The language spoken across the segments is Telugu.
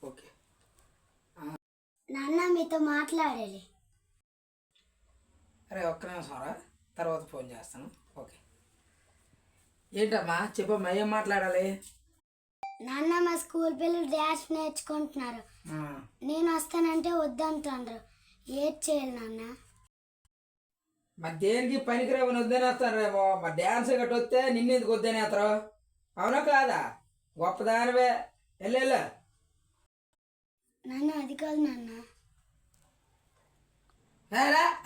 ఓకే. నాన్న మీతో మాట్లాడాలి. అరే ఒక్క నిమిషం రా, తర్వాత ఫోన్ చేస్తాను. ఓకే. ఏంటమ్మా చెప్పమ్మా, ఏం మాట్లాడాలి? నాన్న మా స్కూల్ పిల్లలు డాన్స్ నేర్చుకుంటున్నారు. నేను వస్తానంటే వద్దంటారు. ఏది చేయాలి నాన్న? మరి దేనికి పనికిరావని వద్దనేస్తారు రేమో. మరి డ్యాన్స్ గట్టి వస్తే నిన్నెందుకు వద్దనేస్తారు? అవునా కాదా? గొప్పదానివే. వెళ్ళు. నాన్న అది కాదు నాన్న.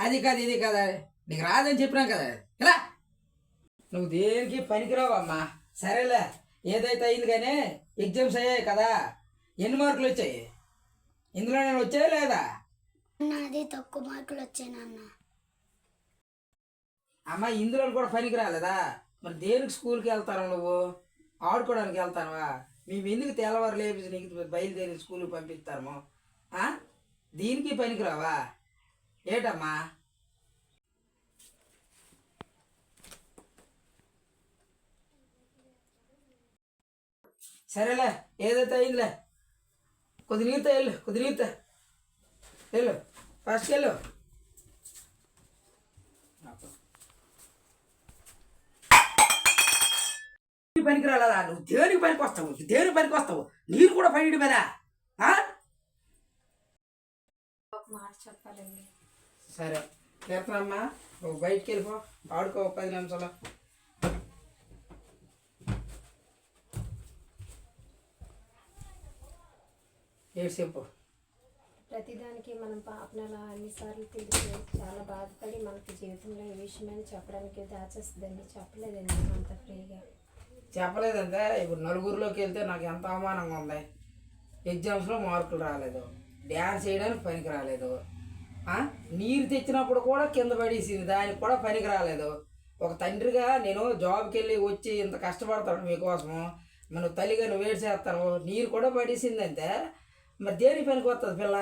అది కాదు ఇది కదా, నీకు రాదని చెప్పినాం కదా. ఇలా నువ్వు దేనికి పనికిరావమ్మా. సరేలే, ఏదైతే అయింది కానీ ఎగ్జామ్స్ అయ్యాయి కదా, ఎన్ని మార్కులు వచ్చాయి? ఇందులో నేను వచ్చాయా లేదా? అది తక్కువ మార్కులు వచ్చాయి నాన్న. అమ్మ ఇందులో కూడా పనికి రాలేదా? మరి దేనికి స్కూల్కి వెళ్తాను? నువ్వు ఆడుకోవడానికి వెళ్తానువా? మేము ఎందుకు తెల్లవారు లేపి నీకు బయలుదేరి స్కూల్కి పంపిస్తాము? దీనికి పనికిరావా ఏటమ్మా? సరేలే, ఏదైతే అయిందిలే. కొద్ది నీరుతో వెళ్ళు, కొద్ది నీరుతో వెళ్ళు, ఫస్ట్కి వెళ్ళు. పనికి రాలేదా? నువ్వు దేనికి పనికి వస్తావు? దేనికి పనికి వస్తావు? నీరు కూడా పని మీద మాట చెప్పాలండి. సరే చేస్తానమ్మా, నువ్వు బయటికి వెళ్ళిపో, ఆడుకో 10 నిమిషాలు. ఏడు చెప్పు. ప్రతిదానికి మనం పాపనలా అన్నిసార్లు తెలిసి చాలా బాధపడి మనకి జీవితంలో ఏ విషయమని చెప్పడానికి దాచేస్తుందండి. చెప్పలేదండి అంత ఫ్రీగా. చెప్పలేదంటే ఇప్పుడు నలుగురిలోకి వెళ్తే నాకు ఎంత అవమానంగా ఉంది. ఎగ్జామ్స్లో మార్కులు రాలేదు, డ్యాన్స్ చేయడానికి పనికి రాలేదు, నీరు తెచ్చినప్పుడు కూడా కింద పడేసింది, దానికి కూడా పనికి రాలేదు. ఒక తండ్రిగా నేను జాబ్కి వెళ్ళి వచ్చి ఇంత కష్టపడతాను మీకోసము, మనం తల్లిగా నువ్వు వేడి చేస్తాను, నీరు కూడా పడేసిందంటే మరి దేనికి పనికి వస్తుంది పిల్ల?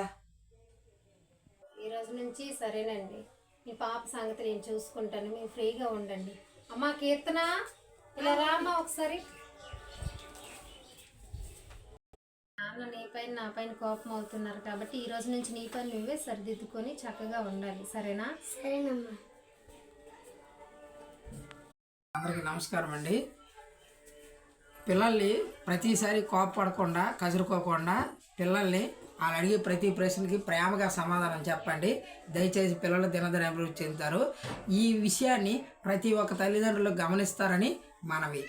ఈ రోజు నుంచి సరేనండి, మీ పాప సంగతి నేను చూసుకుంటాను, మీరు ఫ్రీగా ఉండండి. అమ్మా కీర్తన, ఇలా రామ్మా ఒకసారి. నాన్న నీ పైన నా పైన కోపం అవుతున్నారు కాబట్టి ఈ రోజు నుంచి నీ పని నువ్వే సరిదిద్దుకొని చక్కగా ఉండాలి, సరేనా? సరేనమ్మా. అందరికీ నమస్కారం అండి. పిల్లల్ని ప్రతిసారి కోపపడకుండా కసురుకోకుండా పిల్లల్ని వాళ్ళు అడిగే ప్రతి ప్రశ్నకి ప్రేమగా సమాధానం చెప్పండి. దయచేసి పిల్లలు దినదిన అభివృద్ధి చెందుతారు. ఈ విషయాన్ని ప్రతి ఒక్క తల్లిదండ్రులు గమనిస్తారని మనవి.